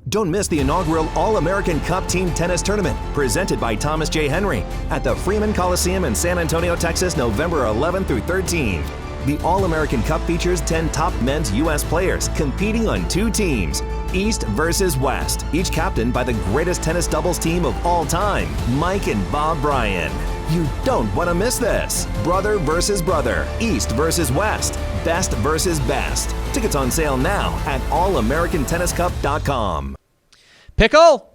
Don't miss the inaugural All-American Cup Team Tennis Tournament, presented by Thomas J. Henry, at the Freeman Coliseum in San Antonio, Texas, November 11 through 13. The All-American Cup features 10 top men's U.S. players competing on 2 teams, East versus West, each captained by the greatest tennis doubles team of all time, Mike and Bob Bryan. You don't want to miss this. Brother versus brother, East versus West, best versus best. Tickets on sale now at allamericantenniscup.com. Pickle!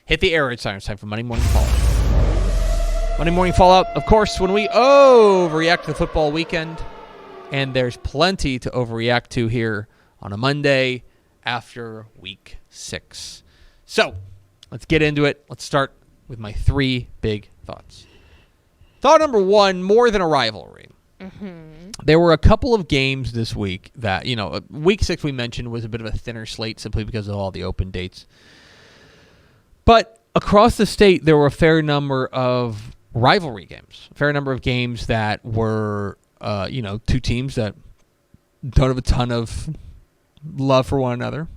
Hit the air raid sign. It's time for Monday Morning Fallout. Monday Morning Fallout, of course, when we overreact to the football weekend, and there's plenty to overreact to here on a Monday after Week 6. So, let's get into it. Let's start with my 3 big thoughts. Thought number 1, more than a rivalry. There were a couple of games this week that, Week 6 we mentioned was a bit of a thinner slate simply because of all the open dates. But across the state, there were a fair number of rivalry games, a fair number of games that were, 2 teams that don't have a ton of love for one another.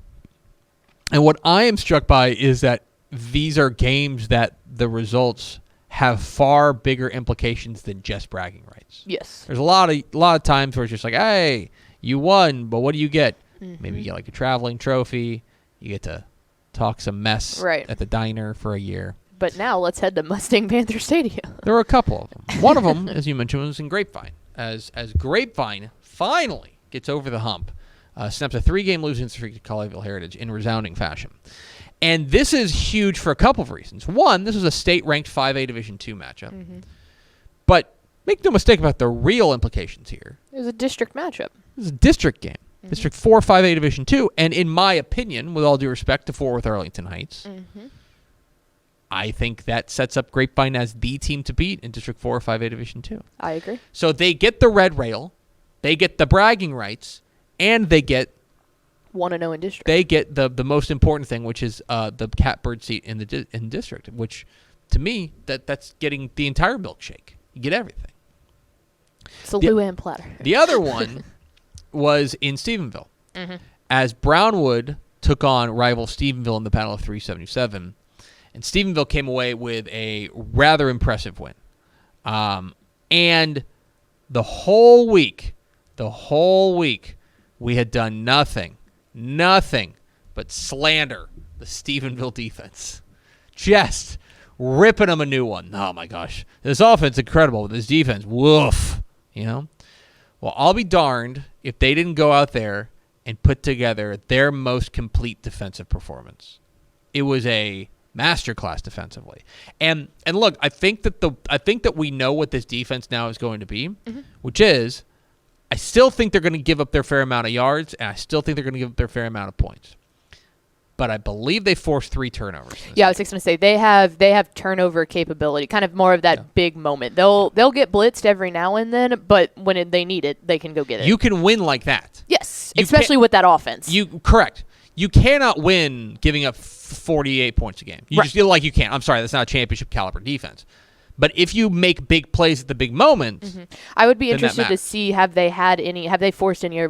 And what I am struck by is that these are games that the results have far bigger implications than just bragging rights. Yes. There's a lot of times where it's just like, hey, you won, but what do you get? Maybe you get like a traveling trophy. You get to talk some mess at the diner for a year. But now let's head to Mustang Panther Stadium. There were a couple of them. One of them, as you mentioned, was in Grapevine. As Grapevine finally gets over the hump, snaps a 3-game losing streak to Colleyville Heritage in resounding fashion. And this is huge for a couple of reasons. One, this is a state-ranked 5A Division II matchup. But make no mistake about the real implications here. It was a district matchup. It was a district game. District 4, 5A Division II. And in my opinion, with all due respect to Fort Worth Arlington Heights, I think that sets up Grapevine as the team to beat in District 4 or 5A Division II. I agree. So they get the red rail, they get the bragging rights, and they get 1-0 in district. They get the most important thing, which is the catbird seat in the in district, which to me that's getting the entire milkshake. You get everything. It's a Luann platter. The other one was in Stephenville, as Brownwood took on rival Stephenville in the Battle of 377, and Stephenville came away with a rather impressive win. And the whole week, we had done nothing but slander the Stephenville defense. Just ripping them a new one. Oh, my gosh. This offense is incredible. This defense, woof. Well, I'll be darned if they didn't go out there and put together their most complete defensive performance. It was a masterclass defensively. And look, I think that we know what this defense now is going to be, which is I still think they're going to give up their fair amount of yards, and I still think they're going to give up their fair amount of points. But I believe they forced 3 turnovers. Yeah, I was just going to say they have turnover capability, kind of more of that big moment. They'll get blitzed every now and then, but when they need it, they can go get it. You can win like that. Yes, especially with that offense. Correct. You cannot win giving up 48 points a game. You just feel like you can't. I'm sorry, that's not a championship caliber defense. But if you make big plays at the big moment, I would be interested to see have they forced any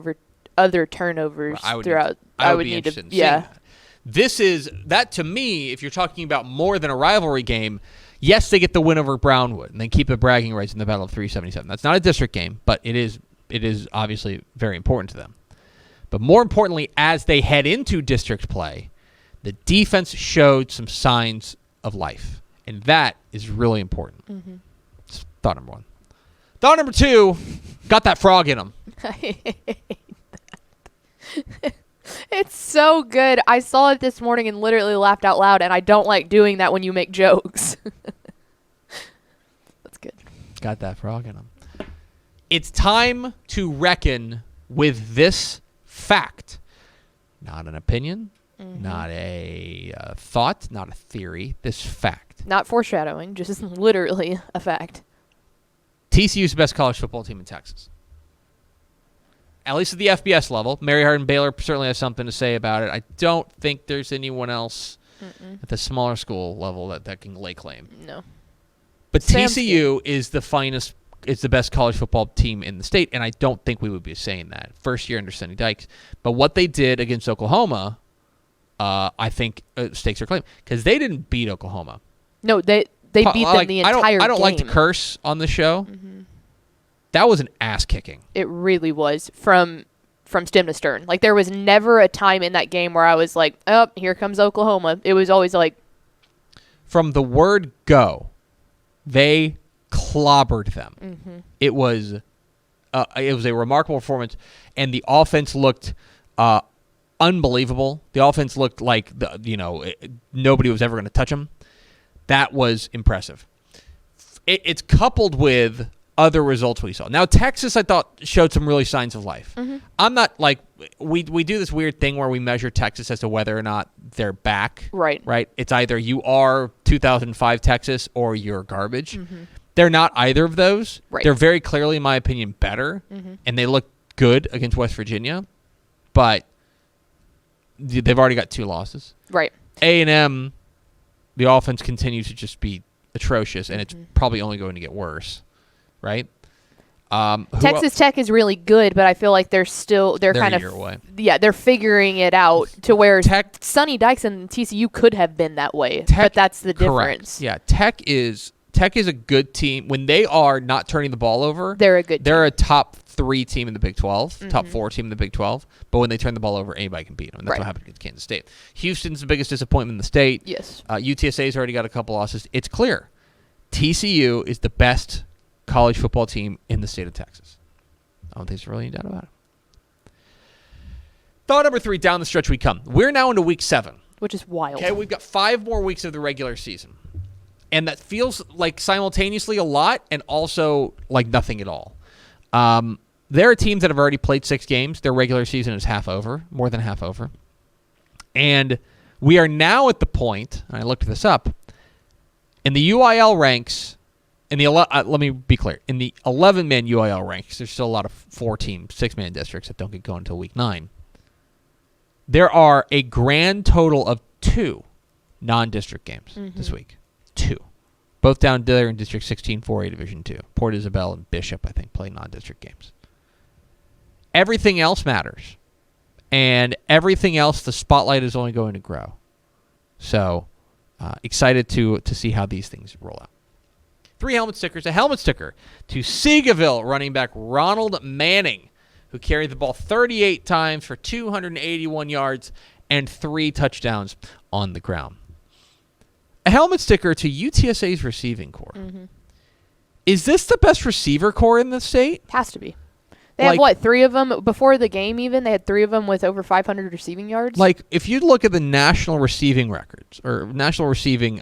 other turnovers throughout. I would be interested in seeing that. This is that to me. If you're talking about more than a rivalry game, yes, they get the win over Brownwood and they keep the bragging rights in the Battle of 377. That's not a district game, but it is obviously very important to them. But more importantly, as they head into district play, the defense showed some signs of life. And that is really important. That's thought number 1. Thought number 2, got that frog in them. I hate that. It's so good. I saw it this morning and literally laughed out loud, and I don't like doing that when you make jokes. That's good. Got that frog in them. It's time to reckon with this fact. Not an opinion, not a thought, not a theory. This fact. Not foreshadowing, just literally a fact. TCU is the best college football team in Texas. At least at the FBS level. Mary Hardin Baylor certainly has something to say about it. I don't think there's anyone else at the smaller school level that can lay claim. No. But TCU is the finest, it's the best college football team in the state, and I don't think we would be saying that. First year under Sonny Dykes. But what they did against Oklahoma I think stakes are claimed because they didn't beat Oklahoma. No, they beat them the entire game. I don't like to curse on the show. Mm-hmm. That was an ass kicking. It really was from stem to stern. Like, there was never a time in that game where I was like, oh, here comes Oklahoma. It was always like, from the word go, they clobbered them. Mm-hmm. It was a remarkable performance, and the offense looked unbelievable. The offense looked like nobody was ever going to touch them. That was impressive. It's coupled with other results we saw. Now, Texas, I thought, showed some really signs of life. Mm-hmm. I'm not like we do this weird thing where we measure Texas as to whether or not they're back. Right. It's either you are 2005 Texas or you're garbage. Mm-hmm. They're not either of those. Right. They're very clearly, in my opinion, better, and they look good against West Virginia, but they've already got 2 losses. Right. A&M, the offense continues to just be atrocious, and it's probably only going to get worse. Right? Texas Tech is really good, but I feel like they're kind of away. Yeah, they're figuring it out to where Sonny Dykes and TCU could have been that way, but that's the difference. Yeah, Tech is a good team. When they are not turning the ball over, they're a good team. They're a top 3 team in the Big 12, top 4 team in the Big 12, but when they turn the ball over, anybody can beat them, and that's what happened against Kansas State. Houston's the biggest disappointment in the state. Yes. UTSA's already got a couple losses. It's clear. TCU is the best college football team in the state of Texas. I don't think there's really any doubt about it. Thought number 3, down the stretch we come. We're now into week 7. Which is wild. Okay, we've got 5 more weeks of the regular season. And that feels like simultaneously a lot and also like nothing at all. There are teams that have already played 6 games. Their regular season is half over, more than half over. And we are now at the point, and I looked this up, in the UIL ranks, let me be clear. In the 11-man UIL ranks, there's still a lot of 4-team, 6-man districts that don't get going until week 9. There are a grand total of 2 non-district games this week. 2. Both down there in District 16, 4A Division 2. Port Isabel and Bishop, I think, play non-district games. Everything else matters. And everything else, the spotlight is only going to grow. So, excited to see how these things roll out. 3 helmet stickers. A helmet sticker to Seagoville running back Ronald Manning, who carried the ball 38 times for 281 yards and 3 touchdowns on the ground. A helmet sticker to UTSA's receiving corps. Mm-hmm. Is this the best receiver corps in the state? Has to be. They have, 3 of them before the game even? They had 3 of them with over 500 receiving yards? Like, if you look at the national receiving records, or national receiving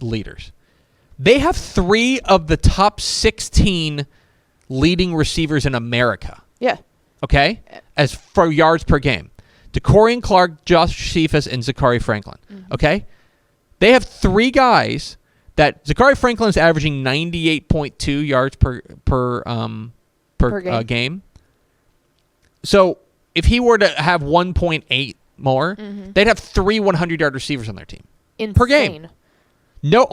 leaders, they have 3 of the top 16 leading receivers in America. Yeah. Okay? As for yards per game. DeCorian Clark, Josh Cephas, and Zachary Franklin. Mm-hmm. Okay? They have 3 guys that Zachary Franklin is averaging 98.2 yards per game. So if he were to have 1.8 more, they'd have 3 100-yard receivers on their team. Insane. Per game. No,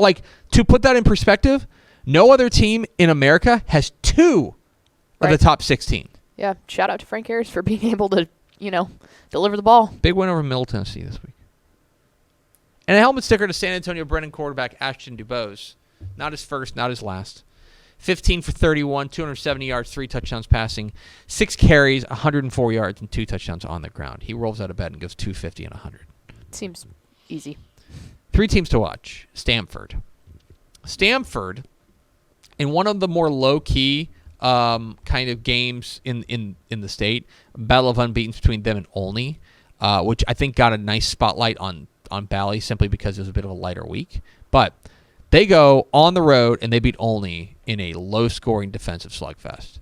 to put that in perspective, no other team in America has 2 of the top 16. Yeah, shout out to Frank Harris for being able to, deliver the ball. Big win over Middle Tennessee this week. And a helmet sticker to San Antonio Brennan quarterback Ashton DuBose. Not his first, not his last. 15 for 31, 270 yards, 3 touchdowns passing, 6 carries, 104 yards, and 2 touchdowns on the ground. He rolls out of bed and goes 250 and 100. Seems easy. 3 teams to watch. Stanford, in one of the more low-key kind of games in the state, battle of unbeatens between them and Olney, which I think got a nice spotlight on Bally simply because it was a bit of a lighter week. But they go on the road and they beat Olney in a low-scoring defensive slugfest,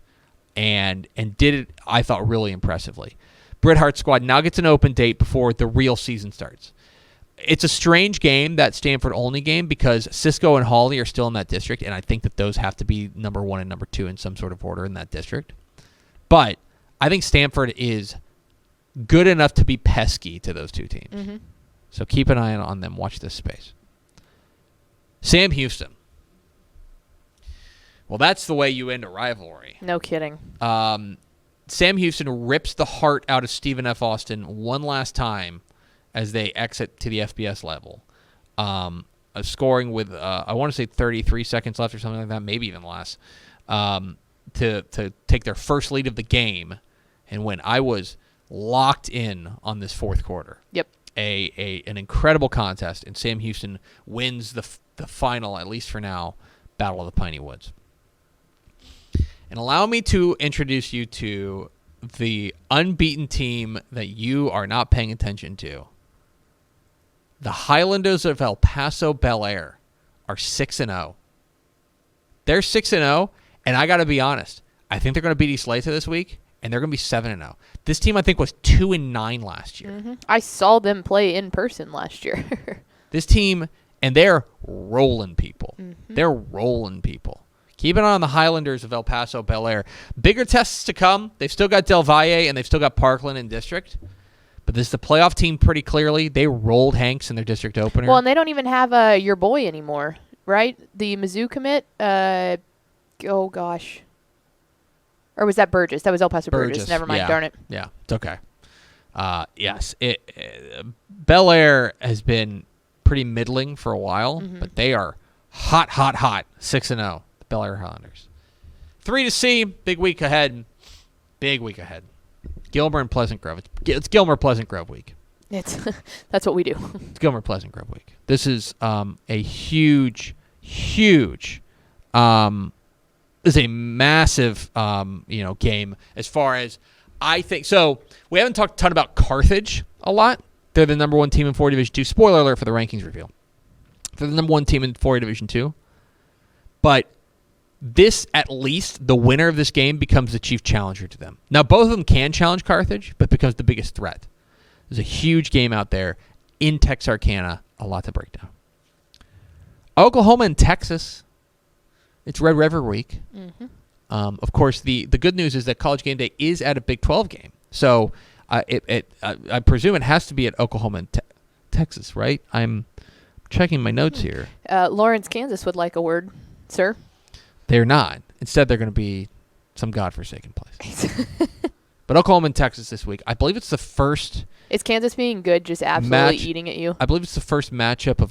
and did it, I thought, really impressively. Bret Hart's squad now gets an open date before the real season starts. It's a strange game, that Stanford-Olney game, because Cisco and Hawley are still in that district, and I think that those have to be number 1 and number 2 in some sort of order in that district. But I think Stanford is good enough to be pesky to those 2 teams. Mm-hmm. So keep an eye on them. Watch this space. Sam Houston. Well, that's the way you end a rivalry. No kidding. Sam Houston rips the heart out of Stephen F. Austin one last time as they exit to the FBS level. Scoring with, I want to say 33 seconds left or something like that, maybe even less, to take their first lead of the game and win. I was locked in on this fourth quarter. Yep. An incredible contest, and Sam Houston wins the final, at least for now, Battle of the Piney Woods. And allow me to introduce you to the unbeaten team that you are not paying attention to. The Highlanders of El Paso Bel Air are 6-0. They're 6-0, and I got to be honest, I think they're going to beat East Latham this week, and they're going to be 7-0. This team, I think, was 2-9 last year. Mm-hmm. I saw them play in person last year. This team, and they're rolling people. Mm-hmm. They're rolling people. Keep an eye on the Highlanders of El Paso Bel Air. Bigger tests to come. They've still got Del Valle, and they've still got Parkland in district. But this is the playoff team pretty clearly. They rolled Hanks in their district opener. Well, and they don't even have your boy anymore, right? The Mizzou commit. Oh, gosh. Or was that Burgess? That was El Paso Burgess. Never mind. Yeah. Darn it. Yeah, it's okay. Yes. Bel Air has been pretty middling for a while, but they are hot, 6-0. The Bel Air Highlanders. 3 to see. Big week ahead. Gilmer and Pleasant Grove. It's Gilmer Pleasant Grove week. That's what we do. It's Gilmer Pleasant Grove week. This is a huge. Is a massive game as far as I think. So we haven't talked a ton about Carthage a lot. They're the number 1 team in 4 Division 2. Spoiler alert for the rankings reveal. They're the number 1 team in 4 Division 2. But this, at least, the winner of this game becomes the chief challenger to them. Now, both of them can challenge Carthage, but becomes the biggest threat. There's a huge game out there in Texarkana. A lot to break down. Oklahoma and Texas. It's Red River week. Mm-hmm. Of course, the good news is that College Game Day is at a Big 12 game. So I presume it has to be at Oklahoma and Texas, right? I'm checking my notes here. Lawrence, Kansas would like a word, sir. They're not. Instead, they're going to be some godforsaken place. But Oklahoma and Texas this week. I believe it's the first. Is Kansas being good, just absolutely eating at you? I believe it's the first matchup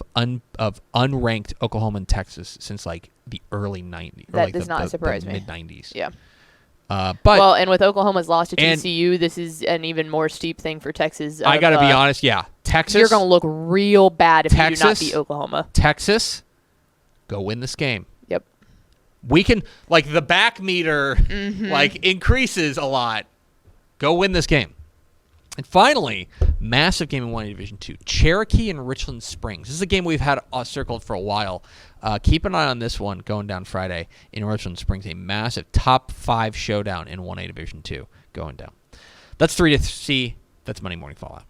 of unranked Oklahoma and Texas since like the early 90s. That does not surprise me. Mid-90s. Yeah. But and with Oklahoma's loss to TCU, this is an even more steep thing for Texas. I got to be honest, yeah. Texas. You're going to look real bad if you do not beat Oklahoma. Texas, go win this game. Yep. We can, the back meter, increases a lot. Go win this game. And finally, massive game in 1A Division 2. Cherokee and Richland Springs. This is a game we've had circled for a while. Keep an eye on this one going down Friday in Richland Springs. A massive top 5 showdown in 1A Division 2 going down. That's 3 to see. That's Monday Morning Fallout.